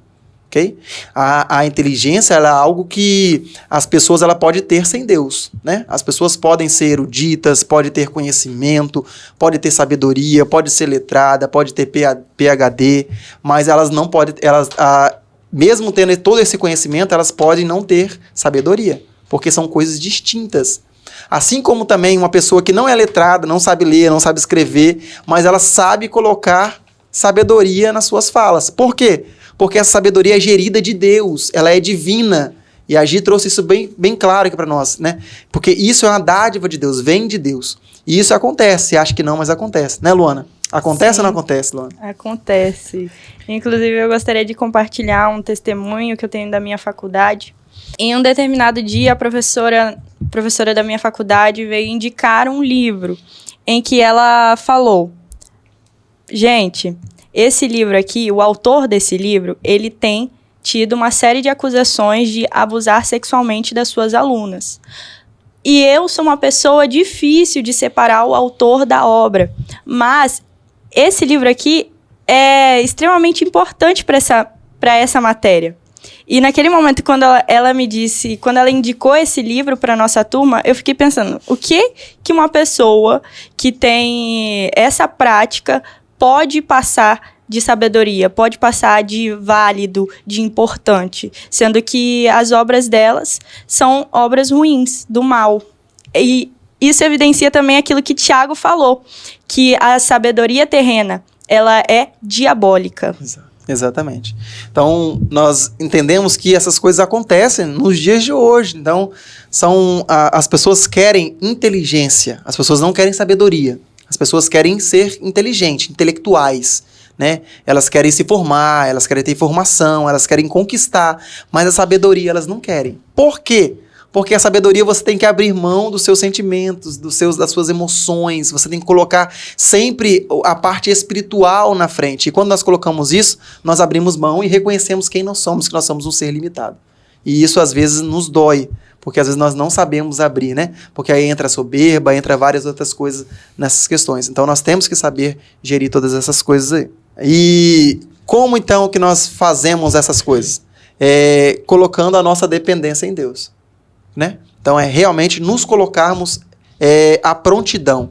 Okay? A inteligência ela é algo que as pessoas ela pode ter sem Deus. Né? As pessoas podem ser eruditas, podem ter conhecimento, podem ter sabedoria, pode ser letrada, pode ter PhD, mas elas não podem... mesmo tendo todo esse conhecimento, elas podem não ter sabedoria, porque são coisas distintas. Assim como também uma pessoa que não é letrada, não sabe ler, não sabe escrever, mas ela sabe colocar sabedoria nas suas falas. Por quê? Porque essa sabedoria é gerida de Deus, ela é divina. E a Gi trouxe isso bem claro aqui para nós, né? Porque isso é uma dádiva de Deus, vem de Deus. E isso acontece, você acha que não, mas acontece. Né, Luana? Acontece Sim. ou não acontece, Luana? Acontece. Inclusive, eu gostaria de compartilhar um testemunho que eu tenho da minha faculdade. Em um determinado dia, a professora da minha faculdade veio indicar um livro em que ela falou: gente, esse livro aqui, o autor desse livro, ele tem tido uma série de acusações de abusar sexualmente das suas alunas. E eu sou uma pessoa difícil de separar o autor da obra, mas esse livro aqui é extremamente importante para essa matéria. E naquele momento, quando ela me disse, quando ela indicou esse livro para nossa turma, eu fiquei pensando, o que uma pessoa que tem essa prática pode passar de sabedoria, pode passar de válido, de importante, sendo que as obras delas são obras ruins, do mal. E isso evidencia também aquilo que Tiago falou, que a sabedoria terrena, ela é diabólica. Exatamente. Então, nós entendemos que essas coisas acontecem nos dias de hoje. Então, as pessoas querem inteligência, as pessoas não querem sabedoria. As pessoas querem ser inteligentes, intelectuais, né? Elas querem se formar, elas querem ter informação, elas querem conquistar, mas a sabedoria elas não querem. Por quê? Porque a sabedoria você tem que abrir mão dos seus sentimentos, das suas emoções, você tem que colocar sempre a parte espiritual na frente. E quando nós colocamos isso, nós abrimos mão e reconhecemos quem nós somos, que nós somos um ser limitado. E isso às vezes nos dói, porque às vezes nós não sabemos abrir, né? Porque aí entra a soberba, entra várias outras coisas nessas questões. Então nós temos que saber gerir todas essas coisas aí. E como então que nós fazemos essas coisas? Colocando a nossa dependência em Deus, né? Então é realmente nos colocarmos a prontidão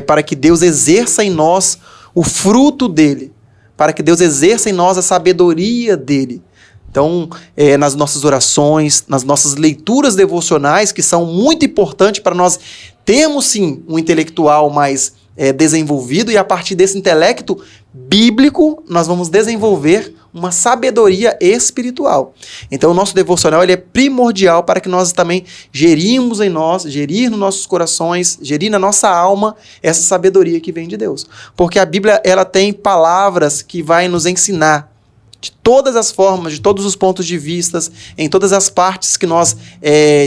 para que Deus exerça em nós o fruto dele, para que Deus exerça em nós a sabedoria dele. Então, nas nossas orações, nas nossas leituras devocionais, que são muito importantes para nós termos, sim, um intelectual mais desenvolvido, e a partir desse intelecto bíblico, nós vamos desenvolver uma sabedoria espiritual. Então, o nosso devocional ele é primordial para que nós também gerir nos nossos corações, gerir na nossa alma essa sabedoria que vem de Deus. Porque a Bíblia ela tem palavras que vai nos ensinar de todas as formas, de todos os pontos de vista, em todas as partes que nós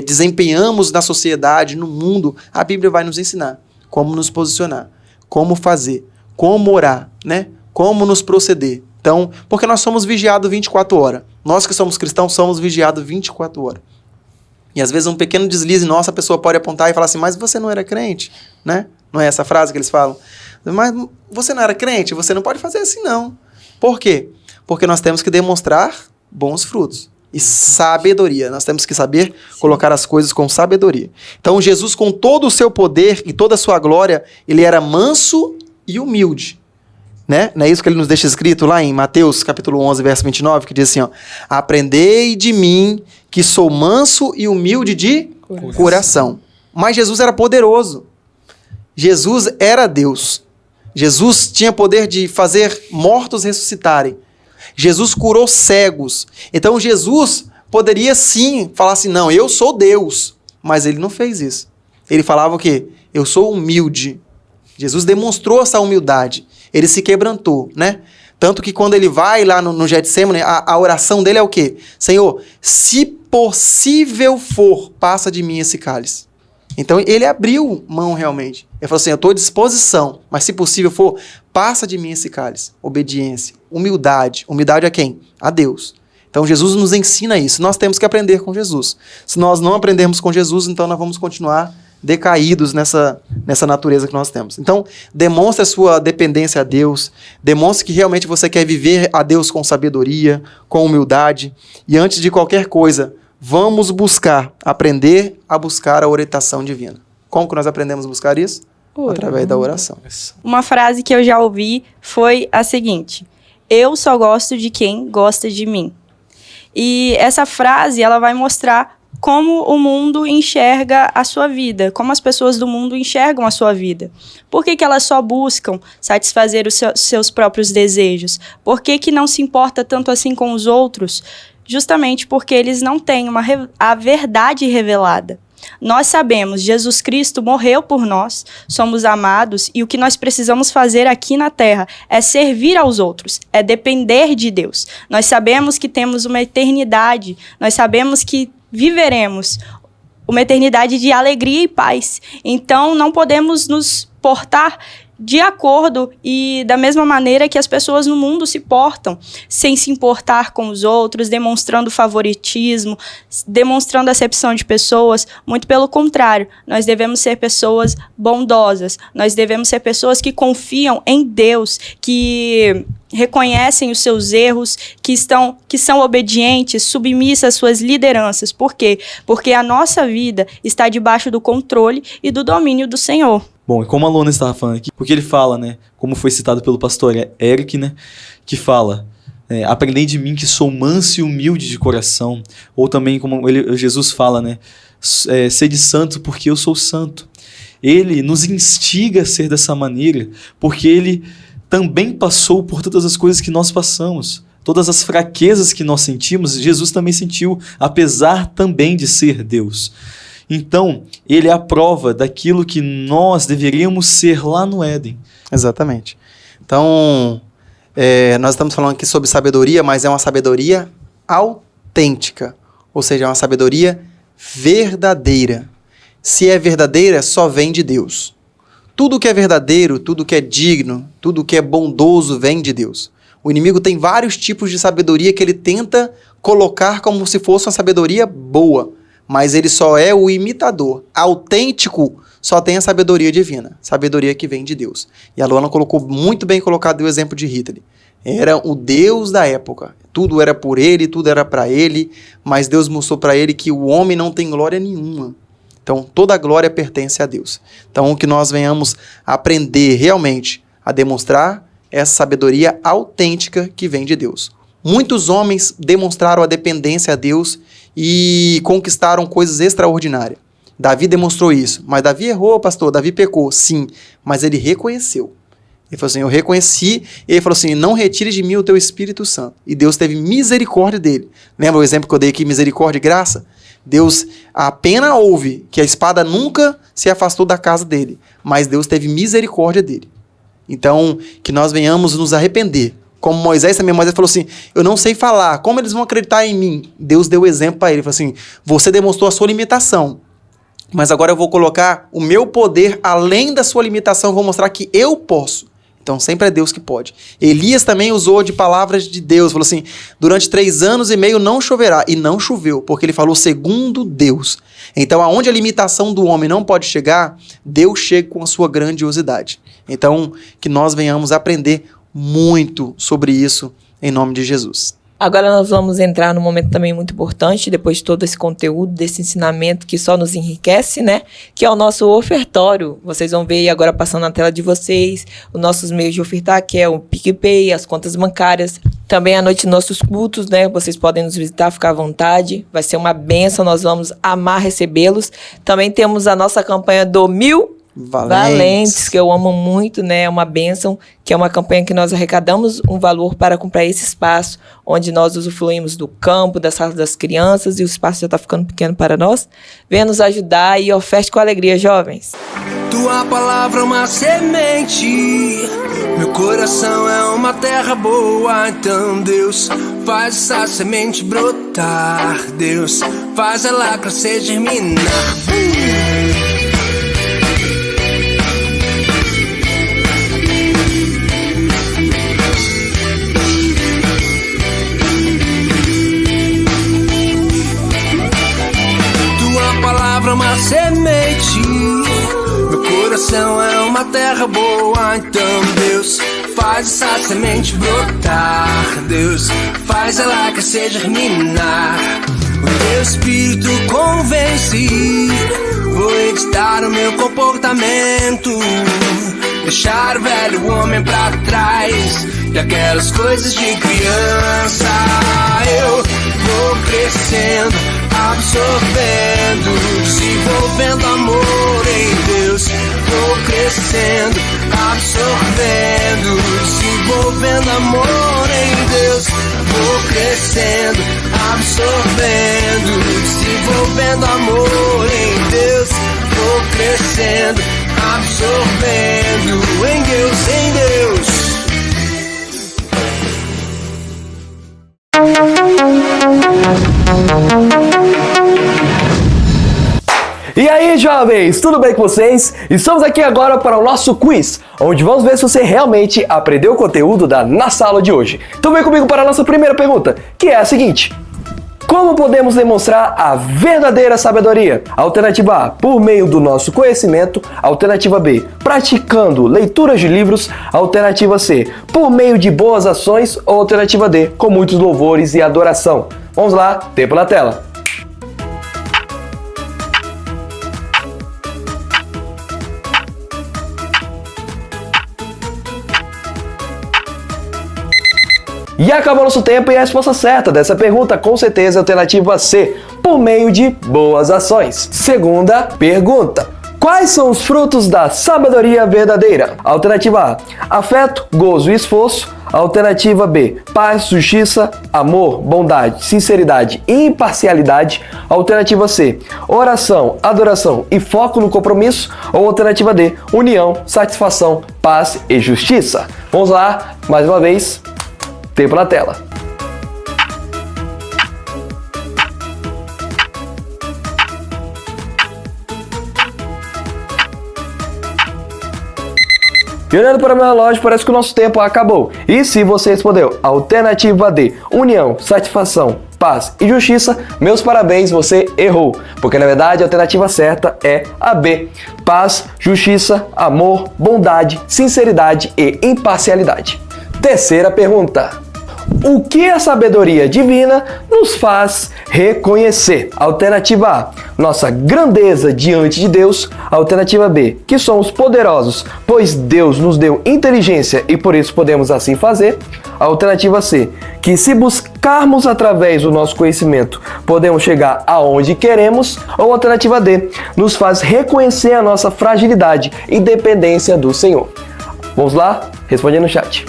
desempenhamos na sociedade, no mundo, a Bíblia vai nos ensinar como nos posicionar, como fazer, como orar, né? Como nos proceder. Então, porque nós somos vigiados 24 horas. Nós que somos cristãos somos vigiados 24 horas. E às vezes um pequeno deslize nosso, a pessoa pode apontar e falar assim, mas você não era crente, né? Não é essa frase que eles falam? Mas você não era crente? Você não pode fazer assim, não. Por quê? Porque nós temos que demonstrar bons frutos e sabedoria. Nós temos que saber colocar as coisas com sabedoria. Então, Jesus, com todo o seu poder e toda a sua glória, ele era manso e humilde. Né? Não é isso que ele nos deixa escrito lá em Mateus, capítulo 11, verso 29, que diz assim, ó, aprendei de mim, que sou manso e humilde de coração. Mas Jesus era poderoso. Jesus era Deus. Jesus tinha poder de fazer mortos ressuscitarem. Jesus curou cegos. Então Jesus poderia sim falar assim, não, eu sou Deus. Mas ele não fez isso. Ele falava o quê? Eu sou humilde. Jesus demonstrou essa humildade. Ele se quebrantou, né? Tanto que quando ele vai lá no Getsêmani, a oração dele é o quê? Senhor, se possível for, passa de mim esse cálice. Então ele abriu mão realmente. Ele falou assim, eu estou à disposição, mas se possível for, passa de mim esse cálice. Obediência, humildade. Humildade a quem? A Deus. Então Jesus nos ensina isso. Nós temos que aprender com Jesus. Se nós não aprendermos com Jesus, então nós vamos continuar decaídos nessa natureza que nós temos. Então, demonstre a sua dependência a Deus, demonstre que realmente você quer viver a Deus com sabedoria, com humildade, e antes de qualquer coisa, vamos aprender a buscar a orientação divina. Como que nós aprendemos a buscar isso? Através da oração. Uma frase que eu já ouvi foi a seguinte, eu só gosto de quem gosta de mim. E essa frase, ela vai mostrar como o mundo enxerga a sua vida, como as pessoas do mundo enxergam a sua vida. Por que que elas só buscam satisfazer os seus próprios desejos? Por que que não se importa tanto assim com os outros? Justamente porque eles não têm a verdade revelada. Nós sabemos, Jesus Cristo morreu por nós, somos amados, e o que nós precisamos fazer aqui na Terra é servir aos outros, é depender de Deus. Nós sabemos que temos uma eternidade, nós sabemos que viveremos uma eternidade de alegria e paz. Então, não podemos nos portar de acordo e da mesma maneira que as pessoas no mundo se portam, sem se importar com os outros, demonstrando favoritismo, demonstrando acepção de pessoas. Muito pelo contrário, nós devemos ser pessoas bondosas, nós devemos ser pessoas que confiam em Deus, que reconhecem os seus erros, que são obedientes, submissas às suas lideranças. Por quê? Porque a nossa vida está debaixo do controle e do domínio do Senhor. Bom, e como a Luana estava falando aqui, porque ele fala, né, como foi citado pelo pastor Eric, né, que fala, aprendei de mim que sou manso e humilde de coração, ou também como Jesus fala, né, sede santo porque eu sou santo. Ele nos instiga a ser dessa maneira, porque ele também passou por todas as coisas que nós passamos. Todas as fraquezas que nós sentimos, Jesus também sentiu, apesar também de ser Deus. Então, ele é a prova daquilo que nós deveríamos ser lá no Éden. Exatamente. Então, nós estamos falando aqui sobre sabedoria, mas é uma sabedoria autêntica. Ou seja, é uma sabedoria verdadeira. Se é verdadeira, só vem de Deus. Tudo que é verdadeiro, tudo que é digno, tudo que é bondoso vem de Deus. O inimigo tem vários tipos de sabedoria que ele tenta colocar como se fosse uma sabedoria boa, mas ele só é o imitador. Autêntico só tem a sabedoria divina, sabedoria que vem de Deus. E a Luana colocou muito bem colocado o exemplo de Hitler. Era o Deus da época. Tudo era por ele, tudo era para ele, mas Deus mostrou para ele que o homem não tem glória nenhuma. Então, toda a glória pertence a Deus. Então, que nós venhamos aprender realmente a demonstrar essa sabedoria autêntica que vem de Deus. Muitos homens demonstraram a dependência a Deus e conquistaram coisas extraordinárias. Davi demonstrou isso. Mas Davi errou, pastor. Davi pecou. Sim, mas ele reconheceu. Ele falou assim, eu reconheci. E ele falou assim, não retire de mim o teu Espírito Santo. E Deus teve misericórdia dele. Lembra o exemplo que eu dei aqui, misericórdia e graça? Deus apenas ouve que a espada nunca se afastou da casa dele. Mas Deus teve misericórdia dele. Então, que nós venhamos nos arrepender. Como Moisés também, Moisés falou assim, eu não sei falar, como eles vão acreditar em mim? Deus deu exemplo para ele, falou assim, você demonstrou a sua limitação, mas agora eu vou colocar o meu poder além da sua limitação, vou mostrar que eu posso. Então sempre é Deus que pode. Elias também usou de palavras de Deus, falou assim, durante 3 anos e meio não choverá, e não choveu, porque ele falou segundo Deus. Então aonde a limitação do homem não pode chegar, Deus chega com a sua grandiosidade. Então que nós venhamos aprender muito sobre isso, em nome de Jesus. Agora nós vamos entrar num momento também muito importante, depois de todo esse conteúdo, desse ensinamento que só nos enriquece, né? Que é o nosso ofertório. Vocês vão ver aí agora passando na tela de vocês, os nossos meios de ofertar, que é o PicPay, as contas bancárias. Também à noite nossos cultos, né? Vocês podem nos visitar, ficar à vontade. Vai ser uma bênção, nós vamos amar recebê-los. Também temos a nossa campanha do 1000 Valentes, que eu amo muito, né? É uma bênção, que é uma campanha que nós arrecadamos um valor para comprar esse espaço, onde nós usufruímos do campo, da sala das crianças, e o espaço já está ficando pequeno para nós. Venha nos ajudar e oferte com alegria, jovens. Tua palavra é uma semente, meu coração é uma terra boa. Então Deus, faz essa semente brotar, Deus, faz ela crescer, germinar. Uma semente, meu coração é uma terra boa. Então Deus, faz essa semente brotar, Deus, faz ela crescer, germinar. O teu espírito convence, vou editar o meu comportamento, deixar o velho homem pra trás e aquelas coisas de criança. Eu vou crescendo, absorvendo, desenvolvendo amor em Deus. Vou crescendo, absorvendo, desenvolvendo amor em Deus. Vou crescendo, absorvendo, desenvolvendo amor em Deus. Vou crescendo, absorvendo em Deus, em Deus. E aí, jovens, tudo bem com vocês? Estamos aqui agora para o nosso quiz, onde vamos ver se você realmente aprendeu o conteúdo da nossa aula de hoje. Então vem comigo para a nossa primeira pergunta, que é a seguinte: como podemos demonstrar a verdadeira sabedoria? Alternativa A, por meio do nosso conhecimento. Alternativa B, praticando leituras de livros. Alternativa C, por meio de boas ações. Ou alternativa D, com muitos louvores e adoração. Vamos lá, tempo na tela. E acabou nosso tempo, e a resposta certa dessa pergunta com certeza é a alternativa C, por meio de boas ações. Segunda pergunta: quais são os frutos da sabedoria verdadeira? Alternativa A, afeto, gozo e esforço. Alternativa B, paz, justiça, amor, bondade, sinceridade e imparcialidade. Alternativa C, oração, adoração e foco no compromisso. Ou alternativa D, união, satisfação, paz e justiça. Vamos lá, mais uma vez. Tempo na tela. E olhando para o meu relógio, parece que o nosso tempo acabou. E se você respondeu alternativa D, união, satisfação, paz e justiça, meus parabéns, você errou. Porque na verdade a alternativa certa é a B, paz, justiça, amor, bondade, sinceridade e imparcialidade. Terceira pergunta. O que a sabedoria divina nos faz reconhecer? Alternativa A, nossa grandeza diante de Deus. Alternativa B, que somos poderosos, pois Deus nos deu inteligência e por isso podemos assim fazer. Alternativa C, que se buscarmos através do nosso conhecimento, podemos chegar aonde queremos. Ou alternativa D, nos faz reconhecer a nossa fragilidade e dependência do Senhor. Vamos lá? Responde no chat.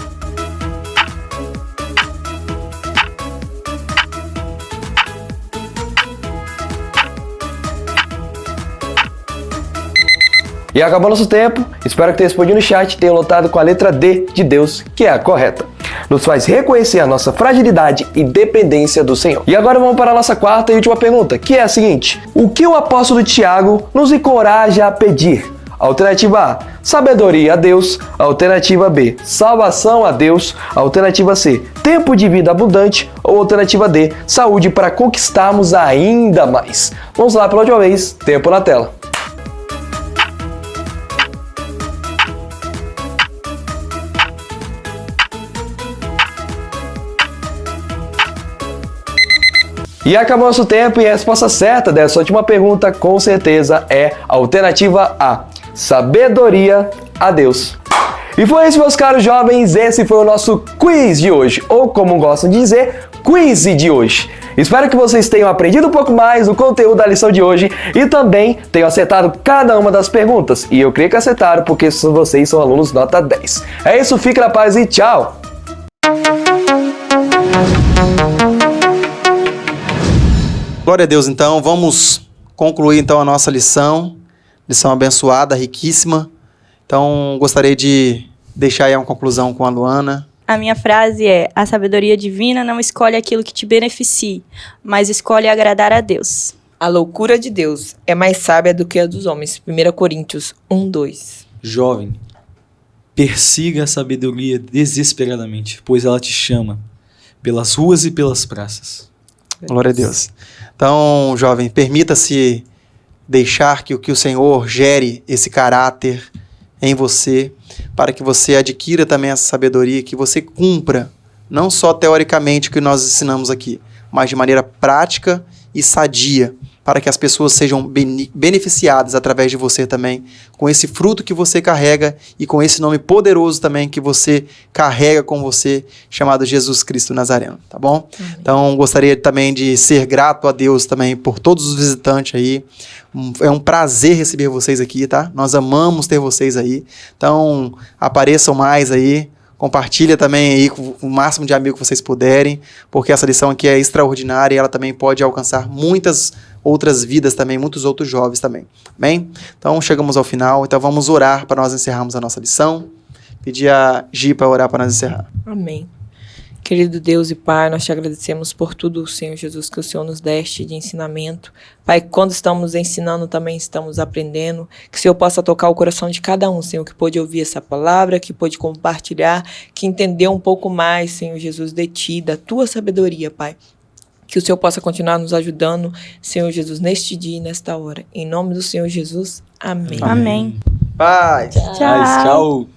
E acabou nosso tempo, espero que tenha respondido no chat e tenha lotado com a letra D de Deus, que é a correta. Nos faz reconhecer a nossa fragilidade e dependência do Senhor. E agora vamos para a nossa quarta e última pergunta, que é a seguinte. O que o apóstolo Tiago nos encoraja a pedir? Alternativa A, sabedoria a Deus. Alternativa B, salvação a Deus. Alternativa C, tempo de vida abundante. Ou alternativa D, saúde para conquistarmos ainda mais. Vamos lá pela última vez, tempo na tela. E acabou nosso tempo e a resposta certa dessa última pergunta com certeza é a alternativa A, sabedoria a Deus. E foi isso, meus caros jovens, esse foi o nosso quiz de hoje, ou como gostam de dizer, quiz de hoje. Espero que vocês tenham aprendido um pouco mais do conteúdo da lição de hoje e também tenham acertado cada uma das perguntas. E eu creio que acertaram porque vocês são alunos nota 10. É isso, fique na paz e tchau! Glória a Deus, então. Vamos concluir então a nossa lição. Lição abençoada, riquíssima. Então, gostaria de deixar aí uma conclusão com a Luana. A minha frase é: a sabedoria divina não escolhe aquilo que te beneficie, mas escolhe agradar a Deus. A loucura de Deus é mais sábia do que a dos homens. 1 Coríntios 1:2. Jovem, persiga a sabedoria desesperadamente, pois ela te chama pelas ruas e pelas praças. Glória a Deus. Então, jovem, permita-se deixar que o Senhor gere esse caráter em você, para que você adquira também essa sabedoria, que você cumpra, não só teoricamente o que nós ensinamos aqui, mas de maneira prática e sadia, para que as pessoas sejam beneficiadas através de você também, com esse fruto que você carrega e com esse nome poderoso também que você carrega com você, chamado Jesus Cristo Nazareno, tá bom? Amém. Então, gostaria também de ser grato a Deus também por todos os visitantes aí. É um prazer receber vocês aqui, tá? Nós amamos ter vocês aí. Então, apareçam mais aí. Compartilha também aí com o máximo de amigos que vocês puderem, porque essa lição aqui é extraordinária e ela também pode alcançar muitas outras vidas também, muitos outros jovens também. Bem? Então chegamos ao final, então vamos orar para nós encerrarmos a nossa lição. Pedir a Gi para orar para nós encerrar. Amém. Querido Deus e Pai, nós te agradecemos por tudo, Senhor Jesus, que o Senhor nos deste de ensinamento. Pai, quando estamos ensinando, também estamos aprendendo. Que o Senhor possa tocar o coração de cada um, Senhor, que pôde ouvir essa palavra, que pôde compartilhar, que entendeu um pouco mais, Senhor Jesus, de Ti, da Tua sabedoria, Pai. Que o Senhor possa continuar nos ajudando, Senhor Jesus, neste dia e nesta hora. Em nome do Senhor Jesus, amém. Amém. Paz. Tchau. Tchau.